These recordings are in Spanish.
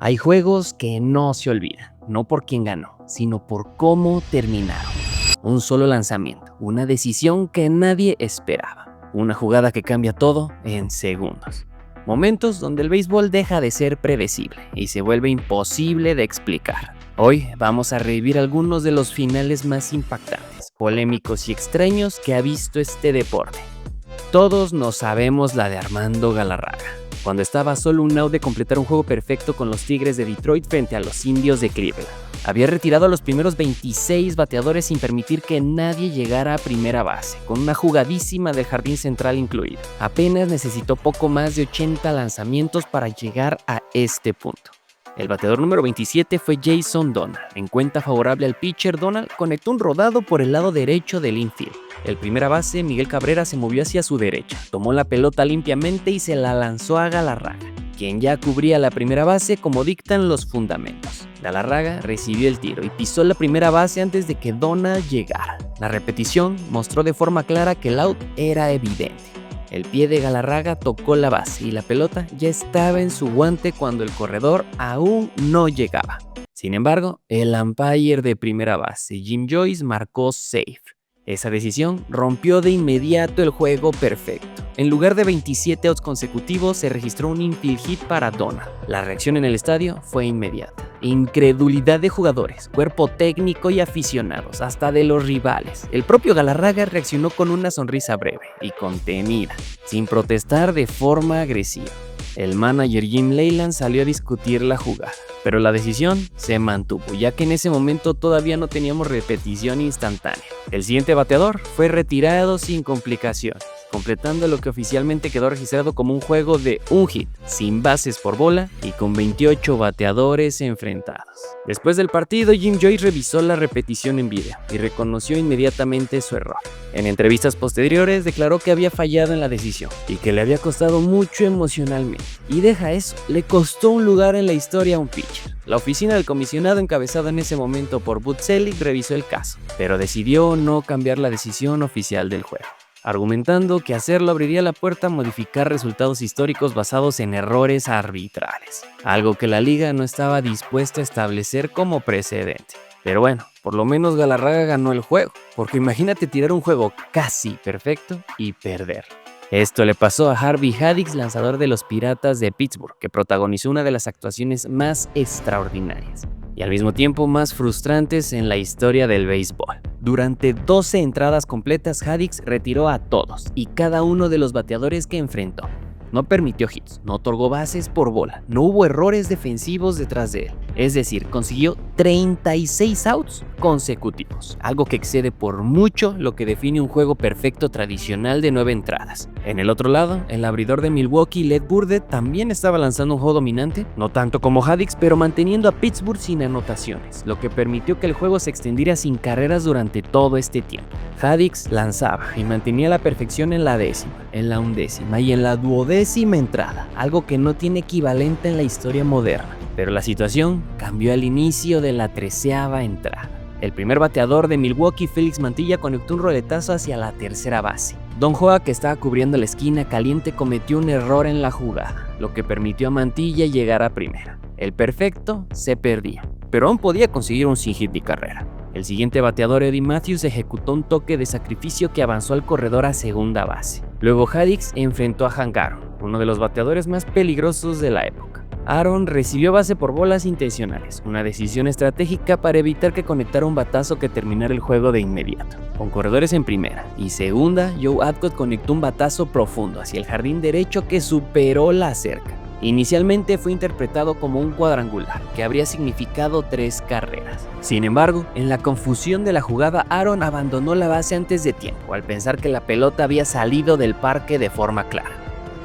Hay juegos que no se olvidan, no por quién ganó, sino por cómo terminaron. Un solo lanzamiento, una decisión que nadie esperaba, una jugada que cambia todo en segundos. Momentos donde el béisbol deja de ser predecible y se vuelve imposible de explicar. Hoy vamos a revivir algunos de los finales más impactantes, polémicos y extraños que ha visto este deporte. Todos nos sabemos la de Armando Galarraga, cuando estaba solo un out de completar un juego perfecto con los Tigres de Detroit frente a los Indios de Cleveland. Había retirado a los primeros 26 bateadores sin permitir que nadie llegara a primera base, con una jugadísima del jardín central incluida. Apenas necesitó poco más de 80 lanzamientos para llegar a este punto. El bateador número 27 fue Jason Donald. En cuenta favorable al pitcher, Donald conectó un rodado por el lado derecho del infield. El primera base, Miguel Cabrera, se movió hacia su derecha, tomó la pelota limpiamente y se la lanzó a Galarraga, quien ya cubría la primera base como dictan los fundamentos. Galarraga recibió el tiro y pisó la primera base antes de que Donald llegara. La repetición mostró de forma clara que el out era evidente. El pie de Galarraga tocó la base y la pelota ya estaba en su guante cuando el corredor aún no llegaba. Sin embargo, el umpire de primera base, Jim Joyce, marcó safe. Esa decisión rompió de inmediato el juego perfecto. En lugar de 27 outs consecutivos, se registró un infield hit para Donald. La reacción en el estadio fue inmediata. Incredulidad de jugadores, cuerpo técnico y aficionados, hasta de los rivales. El propio Galarraga reaccionó con una sonrisa breve y contenida, sin protestar de forma agresiva. El manager Jim Leyland salió a discutir la jugada, pero la decisión se mantuvo, ya que en ese momento todavía no teníamos repetición instantánea. El siguiente bateador fue retirado sin complicaciones, completando lo que oficialmente quedó registrado como un juego de un hit, sin bases por bola y con 28 bateadores enfrentados. Después del partido, Jim Joyce revisó la repetición en video y reconoció inmediatamente su error. En entrevistas posteriores declaró que había fallado en la decisión y que le había costado mucho emocionalmente. Y deja eso, le costó un lugar en la historia a un pitcher. La oficina del comisionado, encabezada en ese momento por Bud Selig, revisó el caso, pero decidió no cambiar la decisión oficial del juego, argumentando que hacerlo abriría la puerta a modificar resultados históricos basados en errores arbitrales, algo que la liga no estaba dispuesta a establecer como precedente. Pero bueno, por lo menos Galarraga ganó el juego, porque imagínate tirar un juego casi perfecto y perder. Esto le pasó a Harvey Haddix, lanzador de los Piratas de Pittsburgh, que protagonizó una de las actuaciones más extraordinarias y al mismo tiempo más frustrantes en la historia del béisbol. Durante 12 entradas completas, Haddix retiró a todos y cada uno de los bateadores que enfrentó. No permitió hits, no otorgó bases por bola, no hubo errores defensivos detrás de él. Es decir, consiguió 36 outs consecutivos, algo que excede por mucho lo que define un juego perfecto tradicional de 9 entradas. En el otro lado, el abridor de Milwaukee, Led Burdett, también estaba lanzando un juego dominante, no tanto como Haddix, pero manteniendo a Pittsburgh sin anotaciones, lo que permitió que el juego se extendiera sin carreras durante todo este tiempo. Haddix lanzaba y mantenía la perfección en la décima, en la undécima y en la duodécima entrada, algo que no tiene equivalente en la historia moderna. Pero la situación cambió al inicio de la 13ª entrada. El primer bateador de Milwaukee, Félix Mantilla, conectó un roletazo hacia la tercera base. Don Joa, que estaba cubriendo la esquina caliente, cometió un error en la jugada, lo que permitió a Mantilla llegar a primera. El perfecto se perdía, pero aún podía conseguir un sin hit ni carrera. El siguiente bateador, Eddie Mathews, ejecutó un toque de sacrificio que avanzó al corredor a segunda base. Luego Haddix enfrentó a Hank Aaron, uno de los bateadores más peligrosos de la época. Aaron recibió base por bolas intencionales, una decisión estratégica para evitar que conectara un batazo que terminara el juego de inmediato. Con corredores en primera y segunda, Joe Adcock conectó un batazo profundo hacia el jardín derecho que superó la cerca. Inicialmente fue interpretado como un cuadrangular, que habría significado 3 carreras. Sin embargo, en la confusión de la jugada, Aaron abandonó la base antes de tiempo, al pensar que la pelota había salido del parque de forma clara.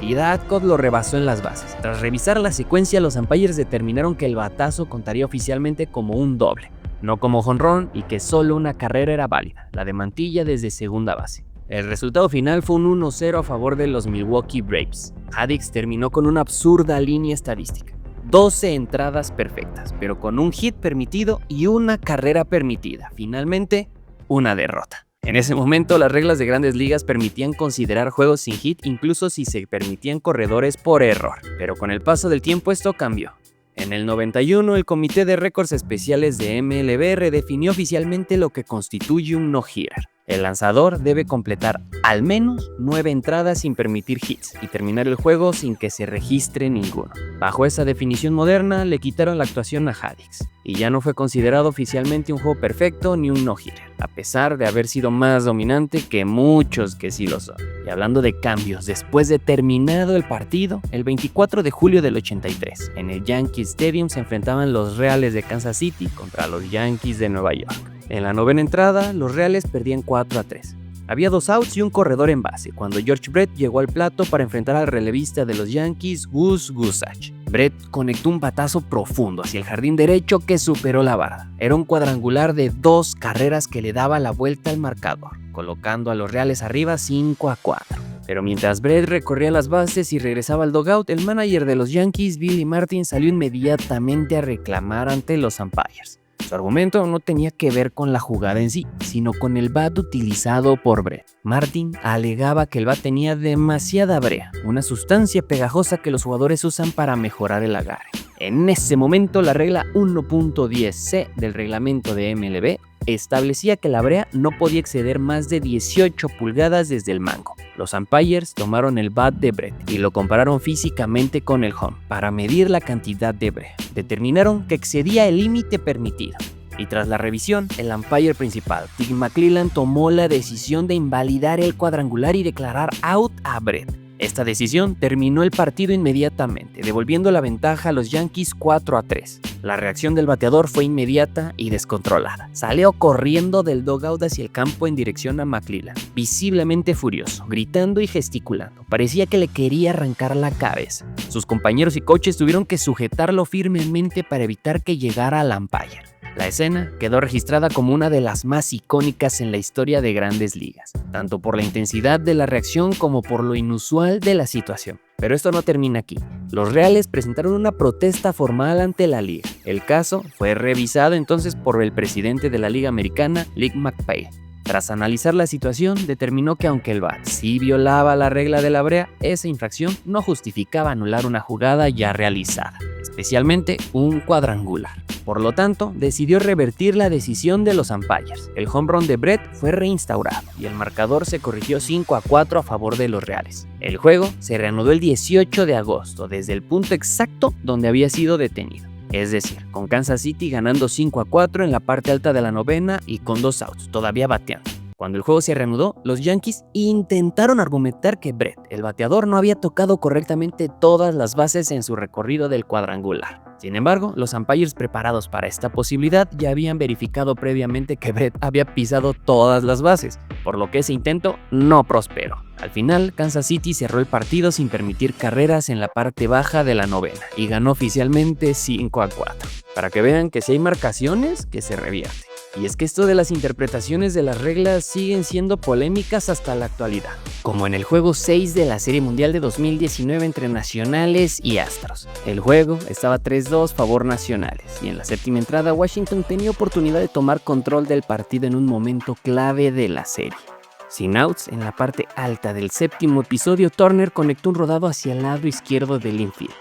Y Adcock lo rebasó en las bases. Tras revisar la secuencia, los umpires determinaron que el batazo contaría oficialmente como un doble, no como jonrón, y que solo una carrera era válida, la de Mantilla desde segunda base. El resultado final fue un 1-0 a favor de los Milwaukee Braves. Haddix terminó con una absurda línea estadística: 12 entradas perfectas, pero con un hit permitido y una carrera permitida. Finalmente, una derrota. En ese momento, las reglas de Grandes Ligas permitían considerar juegos sin hit incluso si se permitían corredores por error, pero con el paso del tiempo esto cambió. En el 91, el Comité de Récords Especiales de MLB redefinió oficialmente lo que constituye un no-hitter. El lanzador debe completar al menos 9 entradas sin permitir hits y terminar el juego sin que se registre ninguno. Bajo esa definición moderna, le quitaron la actuación a Haddix y ya no fue considerado oficialmente un juego perfecto ni un no-hitter, a pesar de haber sido más dominante que muchos que sí lo son. Y hablando de cambios, después de terminado el partido, el 24 de julio del 83, en el Yankee Stadium se enfrentaban los Reales de Kansas City contra los Yankees de Nueva York. En la novena entrada, los Reales perdían 4-3. Había 2 outs y un corredor en base cuando George Brett llegó al plato para enfrentar al relevista de los Yankees, Gus Gossage. Brett conectó un batazo profundo hacia el jardín derecho que superó la barda. Era un cuadrangular de 2 carreras que le daba la vuelta al marcador, colocando a los Reales arriba 5-4. Pero mientras Brett recorría las bases y regresaba al dugout, el manager de los Yankees, Billy Martin, salió inmediatamente a reclamar ante los umpires. Su argumento no tenía que ver con la jugada en sí, sino con el bat utilizado por Brett. Martin alegaba que el bat tenía demasiada brea, una sustancia pegajosa que los jugadores usan para mejorar el agarre. En ese momento, la regla 1.10c del reglamento de MLB establecía que la brea no podía exceder más de 18 pulgadas desde el mango. Los umpires tomaron el bat de Brett y lo compararon físicamente con el home para medir la cantidad de brea. Determinaron que excedía el límite permitido. Y tras la revisión, el umpire principal, Tim McClelland, tomó la decisión de invalidar el cuadrangular y declarar out a Brett. Esta decisión terminó el partido inmediatamente, devolviendo la ventaja a los Yankees 4-3. La reacción del bateador fue inmediata y descontrolada. Salió corriendo del dugout hacia el campo en dirección a McClelland, visiblemente furioso, gritando y gesticulando. Parecía que le quería arrancar la cabeza. Sus compañeros y coaches tuvieron que sujetarlo firmemente para evitar que llegara al umpire. La escena quedó registrada como una de las más icónicas en la historia de Grandes Ligas, tanto por la intensidad de la reacción como por lo inusual de la situación. Pero esto no termina aquí. Los Reales presentaron una protesta formal ante la liga. El caso fue revisado entonces por el presidente de la Liga Americana, Lee McPhail. Tras analizar la situación, determinó que aunque el bat sí violaba la regla de la brea, esa infracción no justificaba anular una jugada ya realizada, especialmente un cuadrangular. Por lo tanto, decidió revertir la decisión de los umpires. El home run de Brett fue reinstaurado y el marcador se corrigió 5-4 a favor de los Reales. El juego se reanudó el 18 de agosto, desde el punto exacto donde había sido detenido. Es decir, con Kansas City ganando 5-4 en la parte alta de la novena y con 2 outs, todavía bateando. Cuando el juego se reanudó, los Yankees intentaron argumentar que Brett, el bateador, no había tocado correctamente todas las bases en su recorrido del cuadrangular. Sin embargo, los umpires preparados para esta posibilidad ya habían verificado previamente que Brett había pisado todas las bases, por lo que ese intento no prosperó. Al final, Kansas City cerró el partido sin permitir carreras en la parte baja de la novena y ganó oficialmente 5-4. Para que vean que si hay marcaciones, que se revierte. Y es que esto de las interpretaciones de las reglas siguen siendo polémicas hasta la actualidad, como en el juego 6 de la Serie Mundial de 2019 entre Nacionales y Astros. El juego estaba 3-2 favor Nacionales y en la séptima entrada Washington tenía oportunidad de tomar control del partido en un momento clave de la serie. Sin outs, en la parte alta del séptimo episodio, Turner conectó un rodado hacia el lado izquierdo del infield.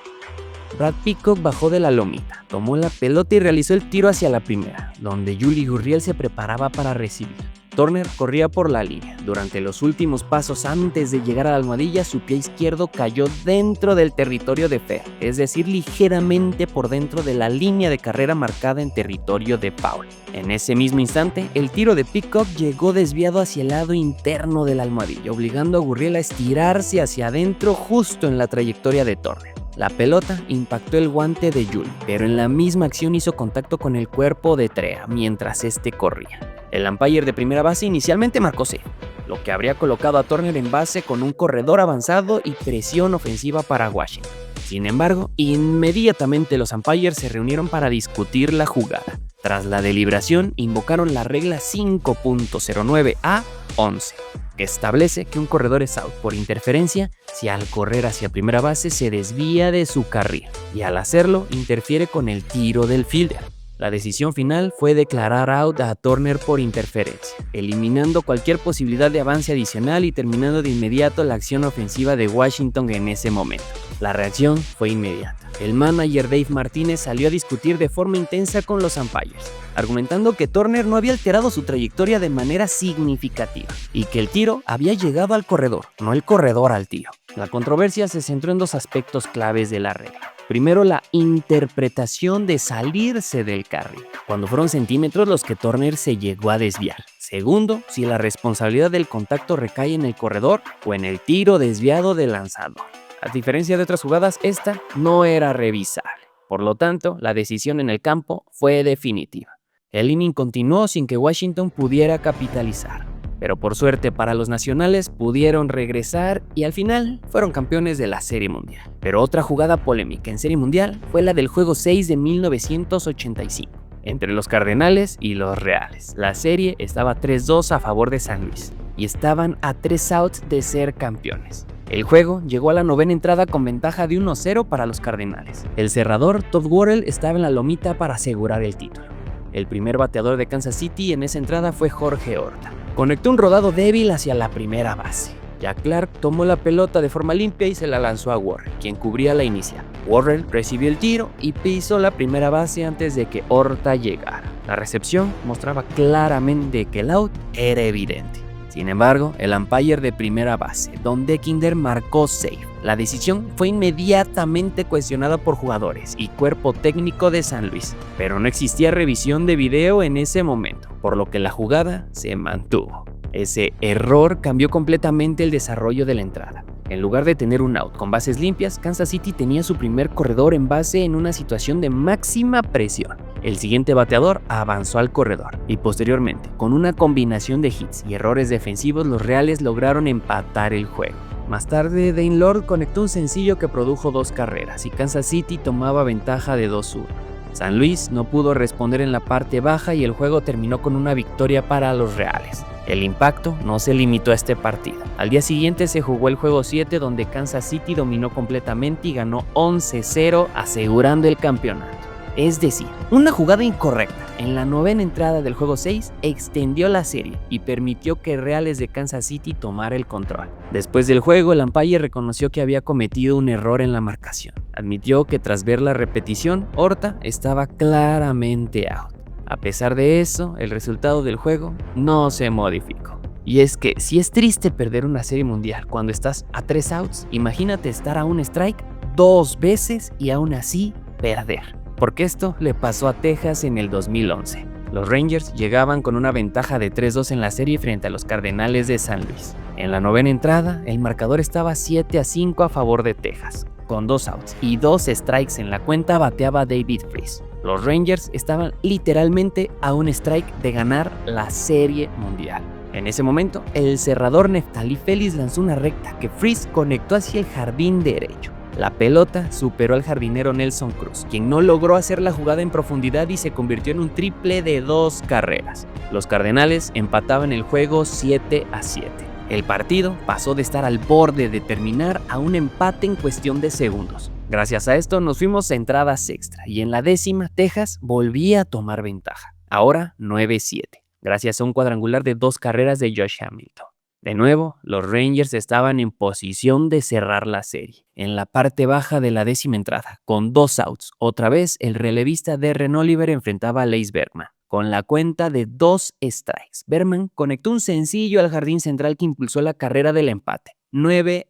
Brad Peacock bajó de la lomita, tomó la pelota y realizó el tiro hacia la primera, donde Yuli Gurriel se preparaba para recibir. Turner corría por la línea. Durante los últimos pasos antes de llegar a la almohadilla, su pie izquierdo cayó dentro del territorio de fair, es decir, ligeramente por dentro de la línea de carrera marcada en territorio de foul. En ese mismo instante, el tiro de Peacock llegó desviado hacia el lado interno de la almohadilla, obligando a Gurriel a estirarse hacia adentro justo en la trayectoria de Turner. La pelota impactó el guante de Yuli, pero en la misma acción hizo contacto con el cuerpo de Trea mientras este corría. El umpire de primera base inicialmente marcó cero, lo que habría colocado a Turner en base con un corredor avanzado y presión ofensiva para Washington. Sin embargo, inmediatamente los umpires se reunieron para discutir la jugada. Tras la deliberación, invocaron la regla 5.09A11, que establece que un corredor es out por interferencia si al correr hacia primera base se desvía de su carril y al hacerlo interfiere con el tiro del fielder. La decisión final fue declarar out a Turner por interferencia, eliminando cualquier posibilidad de avance adicional y terminando de inmediato la acción ofensiva de Washington en ese momento. La reacción fue inmediata. El manager Dave Martínez salió a discutir de forma intensa con los umpires, argumentando que Turner no había alterado su trayectoria de manera significativa y que el tiro había llegado al corredor, no el corredor al tiro. La controversia se centró en dos aspectos claves de la regla. Primero, la interpretación de salirse del carril, cuando fueron centímetros los que Turner se llegó a desviar. Segundo, si la responsabilidad del contacto recae en el corredor o en el tiro desviado del lanzador. A diferencia de otras jugadas, esta no era revisable. Por lo tanto, la decisión en el campo fue definitiva. El inning continuó sin que Washington pudiera capitalizar. Pero por suerte para los nacionales pudieron regresar y al final fueron campeones de la Serie Mundial. Pero otra jugada polémica en Serie Mundial fue la del Juego 6 de 1985, entre los Cardenales y los Reales. La serie estaba 3-2 a favor de San Luis y estaban a 3 outs de ser campeones. El juego llegó a la novena entrada con ventaja de 1-0 para los Cardenales. El cerrador Todd Worrell estaba en la lomita para asegurar el título. El primer bateador de Kansas City en esa entrada fue Jorge Horta. Conectó un rodado débil hacia la primera base. Jack Clark tomó la pelota de forma limpia y se la lanzó a Worrell, quien cubría la inicial. Worrell recibió el tiro y pisó la primera base antes de que Horta llegara. La recepción mostraba claramente que el out era evidente. Sin embargo, el umpire de primera base, Don Deckinder, marcó safe. La decisión fue inmediatamente cuestionada por jugadores y cuerpo técnico de San Luis, pero no existía revisión de video en ese momento, por lo que la jugada se mantuvo. Ese error cambió completamente el desarrollo de la entrada. En lugar de tener un out con bases limpias, Kansas City tenía su primer corredor en base en una situación de máxima presión. El siguiente bateador avanzó al corredor y posteriormente, con una combinación de hits y errores defensivos, los Reales lograron empatar el juego. Más tarde, Dane Lord conectó un sencillo que produjo 2 carreras y Kansas City tomaba ventaja de 2-1. San Luis no pudo responder en la parte baja y el juego terminó con una victoria para los Reales. El impacto no se limitó a este partido. Al día siguiente se jugó el juego 7 donde Kansas City dominó completamente y ganó 11-0 asegurando el campeonato. Es decir, una jugada incorrecta en la novena entrada del juego 6 extendió la serie y permitió que Reales de Kansas City tomara el control. Después del juego, el umpire reconoció que había cometido un error en la marcación. Admitió que tras ver la repetición, Horta estaba claramente out. A pesar de eso, el resultado del juego no se modificó. Y es que si es triste perder una serie mundial cuando estás a 3 outs, imagínate estar a un strike 2 veces y aún así perder. Porque esto le pasó a Texas en el 2011. Los Rangers llegaban con una ventaja de 3-2 en la serie frente a los Cardenales de San Luis. En la novena entrada, el marcador estaba 7-5 a favor de Texas. Con 2 outs y 2 strikes en la cuenta bateaba David Freese. Los Rangers estaban literalmente a un strike de ganar la Serie Mundial. En ese momento, el cerrador Neftali Félix lanzó una recta que Freese conectó hacia el jardín derecho. La pelota superó al jardinero Nelson Cruz, quien no logró hacer la jugada en profundidad y se convirtió en un triple de 2 carreras. Los Cardenales empataban el juego 7-7. El partido pasó de estar al borde de terminar a un empate en cuestión de segundos. Gracias a esto nos fuimos a entradas extra y en la 10ª Texas volvía a tomar ventaja, ahora 9-7, gracias a un cuadrangular de 2 carreras de Josh Hamilton. De nuevo, los Rangers estaban en posición de cerrar la serie. En la parte baja de la 10ª entrada, con 2 outs, otra vez el relevista Darren Oliver enfrentaba a Lace Bergman. Con la cuenta de 2 strikes, Bergman conectó un sencillo al jardín central que impulsó la carrera del empate, 9-9.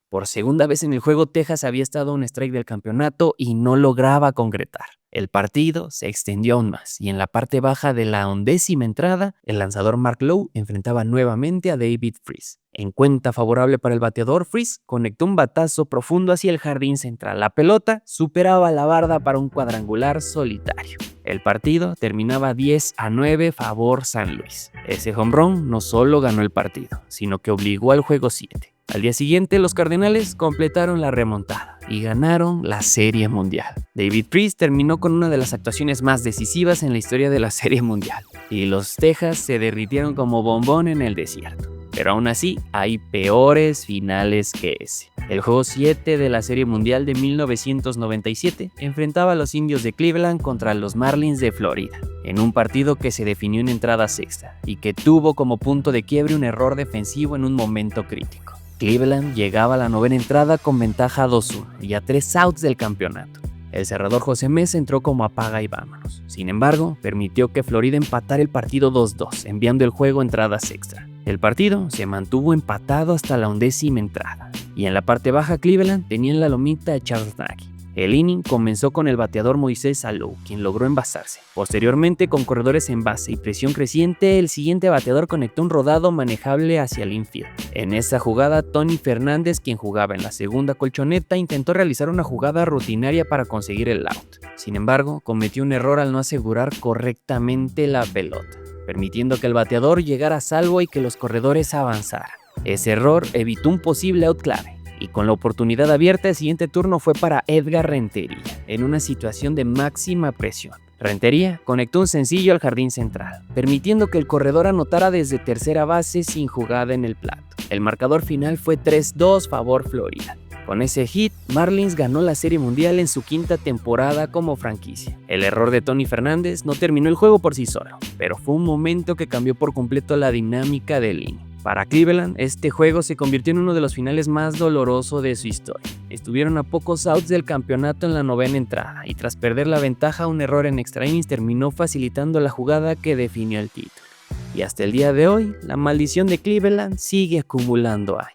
Por segunda vez en el juego, Texas había estado a un strike del campeonato y no lograba concretar. El partido se extendió aún más y en la parte baja de la 11ª entrada, el lanzador Mark Lowe enfrentaba nuevamente a David Freese. En cuenta favorable para el bateador, Freese conectó un batazo profundo hacia el jardín central. La pelota superaba la barda para un cuadrangular solitario. El partido terminaba 10-9 favor San Luis. Ese home run no solo ganó el partido, sino que obligó al juego 7. Al día siguiente, los Cardenales completaron la remontada y ganaron la Serie Mundial. David Freese terminó con una de las actuaciones más decisivas en la historia de la Serie Mundial, y los Texas se derritieron como bombón en el desierto. Pero aún así, hay peores finales que ese. El juego 7 de la Serie Mundial de 1997 enfrentaba a los Indios de Cleveland contra los Marlins de Florida, en un partido que se definió en entradas extra y que tuvo como punto de quiebre un error defensivo en un momento crítico. Cleveland llegaba a la novena entrada con ventaja 2-1 y a 3 outs del campeonato. El cerrador José Mesa entró como apaga y vámonos. Sin embargo, permitió que Florida empatara el partido 2-2, enviando el juego a entradas extra. El partido se mantuvo empatado hasta la 11ª entrada, y en la parte baja Cleveland tenía en la lomita a Charles Nagy. El inning comenzó con el bateador Moisés Alou, quien logró envasarse. Posteriormente, con corredores en base y presión creciente, el siguiente bateador conectó un rodado manejable hacia el infield. En esa jugada, Tony Fernández, quien jugaba en la segunda colchoneta, intentó realizar una jugada rutinaria para conseguir el out. Sin embargo, cometió un error al no asegurar correctamente la pelota, permitiendo que el bateador llegara a salvo y que los corredores avanzaran. Ese error evitó un posible out clave, y con la oportunidad abierta el siguiente turno fue para Edgar Rentería, en una situación de máxima presión. Rentería conectó un sencillo al jardín central, permitiendo que el corredor anotara desde tercera base sin jugada en el plato. El marcador final fue 3-2 favor Florida. Con ese hit, Marlins ganó la Serie Mundial en su 5ª temporada como franquicia. El error de Tony Fernández no terminó el juego por sí solo, pero fue un momento que cambió por completo la dinámica del inning. Para Cleveland, este juego se convirtió en uno de los finales más dolorosos de su historia. Estuvieron a pocos outs del campeonato en la 9ª entrada, y tras perder la ventaja, un error en extra innings terminó facilitando la jugada que definió el título. Y hasta el día de hoy, la maldición de Cleveland sigue acumulando años.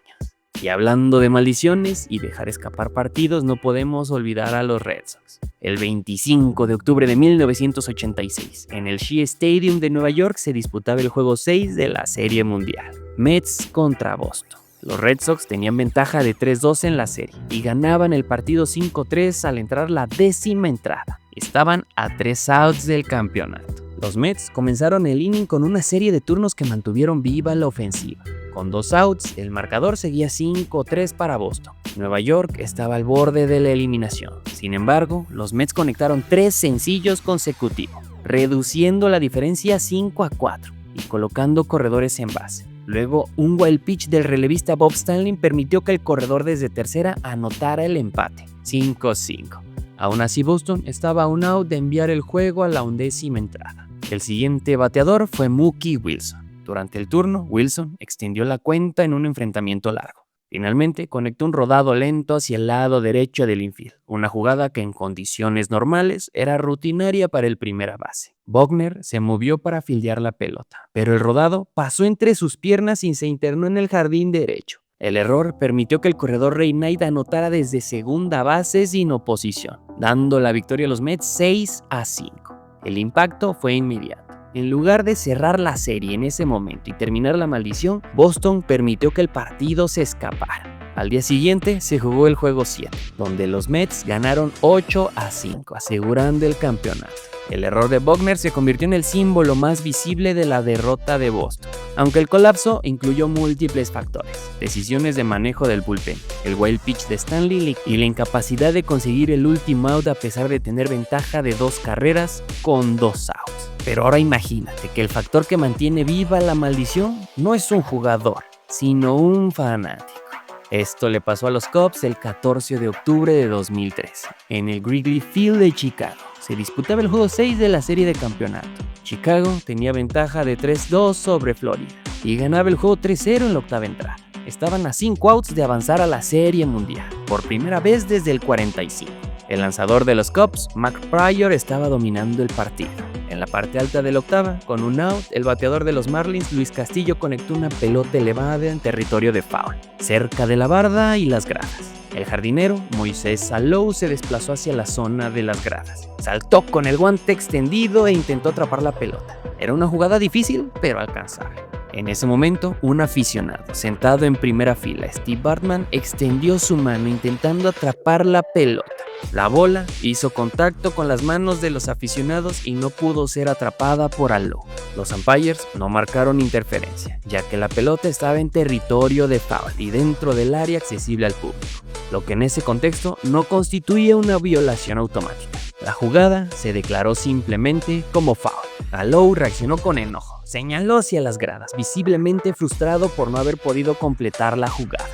Y hablando de maldiciones y dejar escapar partidos, no podemos olvidar a los Red Sox. El 25 de octubre de 1986, en el Shea Stadium de Nueva York se disputaba el juego 6 de la Serie Mundial, Mets contra Boston. Los Red Sox tenían ventaja de 3-2 en la serie y ganaban el partido 5-3 al entrar la 10ª entrada. Estaban a 3 outs del campeonato. Los Mets comenzaron el inning con una serie de turnos que mantuvieron viva la ofensiva. Con 2 outs, el marcador seguía 5-3 para Boston. Nueva York estaba al borde de la eliminación. Sin embargo, los Mets conectaron 3 sencillos consecutivos, reduciendo la diferencia 5-4 y colocando corredores en base. Luego, un wild pitch del relevista Bob Stanley permitió que el corredor desde tercera anotara el empate, 5-5. Aún así, Boston estaba a un out de enviar el juego a la 11ª entrada. El siguiente bateador fue Mookie Wilson. Durante el turno, Wilson extendió la cuenta en un enfrentamiento largo. Finalmente, conectó un rodado lento hacia el lado derecho del infield, una jugada que en condiciones normales era rutinaria para el primera base. Bogner se movió para fildear la pelota, pero el rodado pasó entre sus piernas y se internó en el jardín derecho. El error permitió que el corredor Ray Knight anotara desde segunda base sin oposición, dando la victoria a los Mets 6-5. El impacto fue inmediato. En lugar de cerrar la serie en ese momento y terminar la maldición, Boston permitió que el partido se escapara. Al día siguiente se jugó el juego 7, donde los Mets ganaron 8-5, asegurando el campeonato. El error de Bogner se convirtió en el símbolo más visible de la derrota de Boston, aunque el colapso incluyó múltiples factores: decisiones de manejo del bullpen, el wild pitch de Stanley y la incapacidad de conseguir el último out a pesar de tener ventaja de 2 carreras con 2 outs. Pero ahora imagínate que el factor que mantiene viva la maldición no es un jugador, sino un fanático. Esto le pasó a los Cubs el 14 de octubre de 2013, en el Wrigley Field de Chicago. Se disputaba el juego 6 de la serie de campeonato. Chicago tenía ventaja de 3-2 sobre Florida y ganaba el juego 3-0 en la 8ª entrada. Estaban a 5 outs de avanzar a la Serie Mundial, por primera vez desde el 45. El lanzador de los Cubs, Mac Pryor, estaba dominando el partido. En la parte alta de la 8ª, con un out, el bateador de los Marlins, Luis Castillo, conectó una pelota elevada en territorio de foul, cerca de la barda y las gradas. El jardinero, Moisés Alou, se desplazó hacia la zona de las gradas. Saltó con el guante extendido e intentó atrapar la pelota. Era una jugada difícil, pero alcanzable. En ese momento, un aficionado, sentado en primera fila, Steve Bartman, extendió su mano intentando atrapar la pelota. La bola hizo contacto con las manos de los aficionados y no pudo ser atrapada por Alou. Los umpires no marcaron interferencia, ya que la pelota estaba en territorio de foul y dentro del área accesible al público, lo que en ese contexto no constituye una violación automática. La jugada se declaró simplemente como foul. Alou reaccionó con enojo, señaló hacia las gradas, visiblemente frustrado por no haber podido completar la jugada.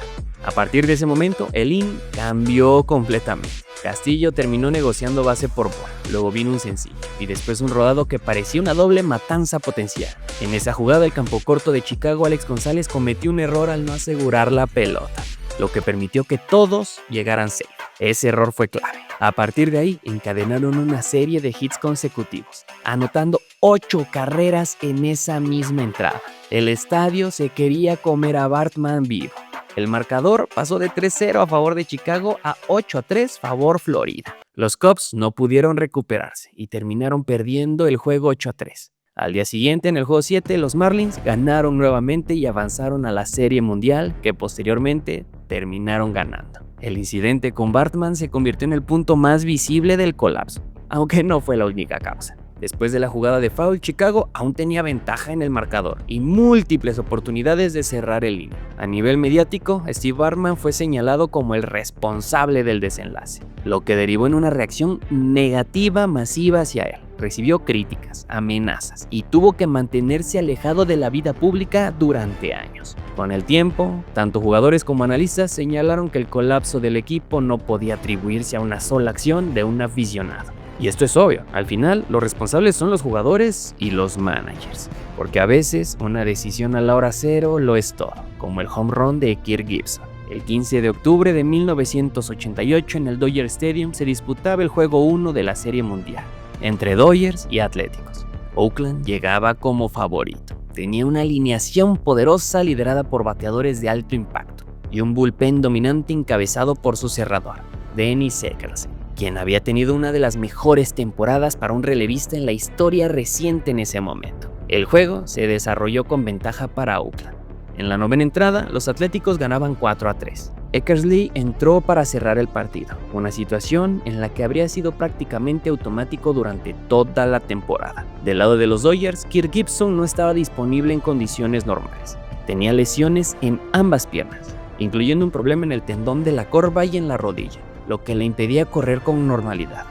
A partir de ese momento, el inning cambió completamente. Castillo terminó negociando base por bola, luego vino un sencillo y después un rodado que parecía una doble matanza potencial. En esa jugada, el campo corto de Chicago, Alex González cometió un error al no asegurar la pelota, lo que permitió que todos llegaran safe. Ese error fue clave. A partir de ahí, encadenaron una serie de hits consecutivos, anotando 8 carreras en esa misma entrada. El estadio se quería comer a Bartman vivo. El marcador pasó de 3-0 a favor de Chicago a 8-3 favor Florida. Los Cubs no pudieron recuperarse y terminaron perdiendo el juego 8-3. Al día siguiente, en el juego 7, los Marlins ganaron nuevamente y avanzaron a la Serie Mundial, que posteriormente terminaron ganando. El incidente con Bartman se convirtió en el punto más visible del colapso, aunque no fue la única causa. Después de la jugada de foul, Chicago aún tenía ventaja en el marcador y múltiples oportunidades de cerrar el inning. A nivel mediático, Steve Bartman fue señalado como el responsable del desenlace, lo que derivó en una reacción negativa masiva hacia él. Recibió críticas, amenazas y tuvo que mantenerse alejado de la vida pública durante años. Con el tiempo, tanto jugadores como analistas señalaron que el colapso del equipo no podía atribuirse a una sola acción de un aficionado. Y esto es obvio, al final los responsables son los jugadores y los managers, porque a veces una decisión a la hora cero lo es todo, como el home run de Kirk Gibson. El 15 de octubre de 1988 en el Dodger Stadium se disputaba el juego 1 de la Serie Mundial, entre Dodgers y Atléticos. Oakland llegaba como favorito, tenía una alineación poderosa liderada por bateadores de alto impacto y un bullpen dominante encabezado por su cerrador, Dennis Eckersley, quien había tenido una de las mejores temporadas para un relevista en la historia reciente en ese momento. El juego se desarrolló con ventaja para Oakland. En la novena entrada, los Atléticos ganaban 4-3. Eckersley entró para cerrar el partido, una situación en la que habría sido prácticamente automático durante toda la temporada. Del lado de los Dodgers, Kirk Gibson no estaba disponible en condiciones normales. Tenía lesiones en ambas piernas, incluyendo un problema en el tendón de la corva y en la rodilla, lo que le impedía correr con normalidad.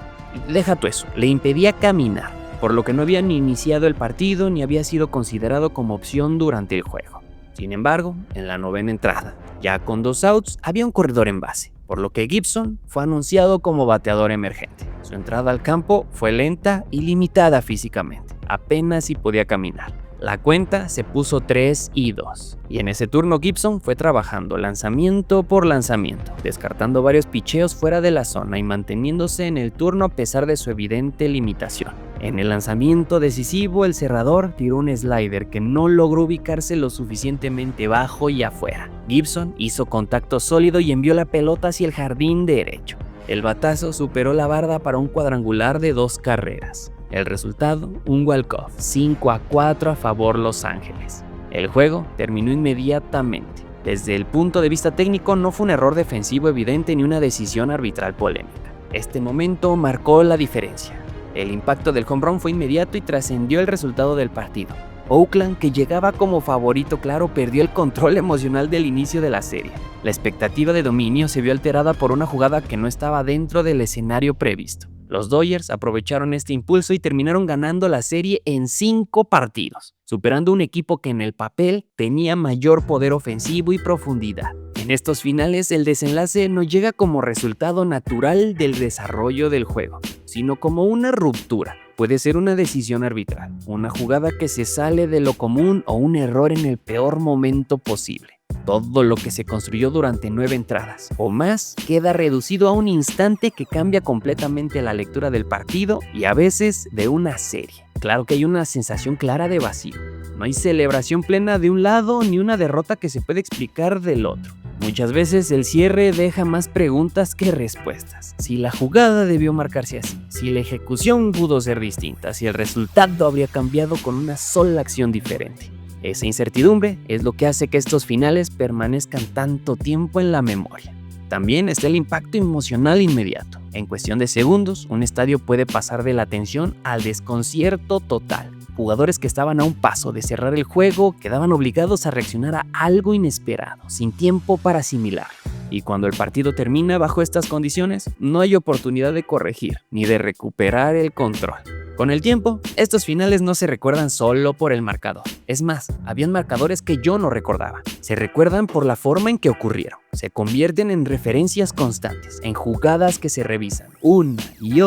Deja tú eso, le impedía caminar, por lo que no había ni iniciado el partido ni había sido considerado como opción durante el juego. Sin embargo, en la novena entrada, ya con 2 outs, había un corredor en base, por lo que Gibson fue anunciado como bateador emergente. Su entrada al campo fue lenta y limitada físicamente, apenas si podía caminar. La cuenta se puso 3-2, y en ese turno Gibson fue trabajando lanzamiento por lanzamiento, descartando varios picheos fuera de la zona y manteniéndose en el turno a pesar de su evidente limitación. En el lanzamiento decisivo, el cerrador tiró un slider que no logró ubicarse lo suficientemente bajo y afuera. Gibson hizo contacto sólido y envió la pelota hacia el jardín derecho. El batazo superó la barda para un cuadrangular de 2 carreras. El resultado, un walk-off, 5-4 a favor Los Ángeles. El juego terminó inmediatamente. Desde el punto de vista técnico, no fue un error defensivo evidente ni una decisión arbitral polémica. Este momento marcó la diferencia. El impacto del home run fue inmediato y trascendió el resultado del partido. Oakland, que llegaba como favorito claro, perdió el control emocional del inicio de la serie. La expectativa de dominio se vio alterada por una jugada que no estaba dentro del escenario previsto. Los Dodgers aprovecharon este impulso y terminaron ganando la serie en 5 partidos, superando un equipo que en el papel tenía mayor poder ofensivo y profundidad. En estos finales, el desenlace no llega como resultado natural del desarrollo del juego, sino como una ruptura. Puede ser una decisión arbitral, una jugada que se sale de lo común o un error en el peor momento posible. Todo lo que se construyó durante 9 entradas o más queda reducido a un instante que cambia completamente la lectura del partido y a veces de una serie. Claro que hay una sensación clara de vacío. No hay celebración plena de un lado ni una derrota que se pueda explicar del otro. Muchas veces el cierre deja más preguntas que respuestas. Si la jugada debió marcarse así, si la ejecución pudo ser distinta, si el resultado habría cambiado con una sola acción diferente. Esa incertidumbre es lo que hace que estos finales permanezcan tanto tiempo en la memoria. También está el impacto emocional inmediato. En cuestión de segundos, un estadio puede pasar de la tensión al desconcierto total. Jugadores que estaban a un paso de cerrar el juego quedaban obligados a reaccionar a algo inesperado, sin tiempo para asimilar. Y cuando el partido termina bajo estas condiciones, no hay oportunidad de corregir ni de recuperar el control. Con el tiempo, estos finales no se recuerdan solo por el marcador. Es más, habían marcadores que yo no recordaba. Se recuerdan por la forma en que ocurrieron. Se convierten en referencias constantes, en jugadas que se revisan una y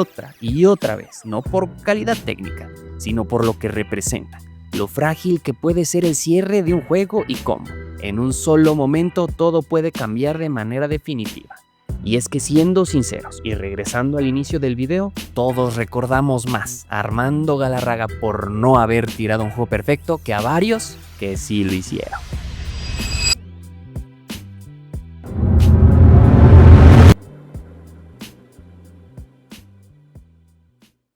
otra vez, no por calidad técnica, sino por lo que representan, lo frágil que puede ser el cierre de un juego y cómo, en un solo momento, todo puede cambiar de manera definitiva. Y es que siendo sinceros y regresando al inicio del video, todos recordamos más a Armando Galarraga por no haber tirado un juego perfecto que a varios que sí lo hicieron.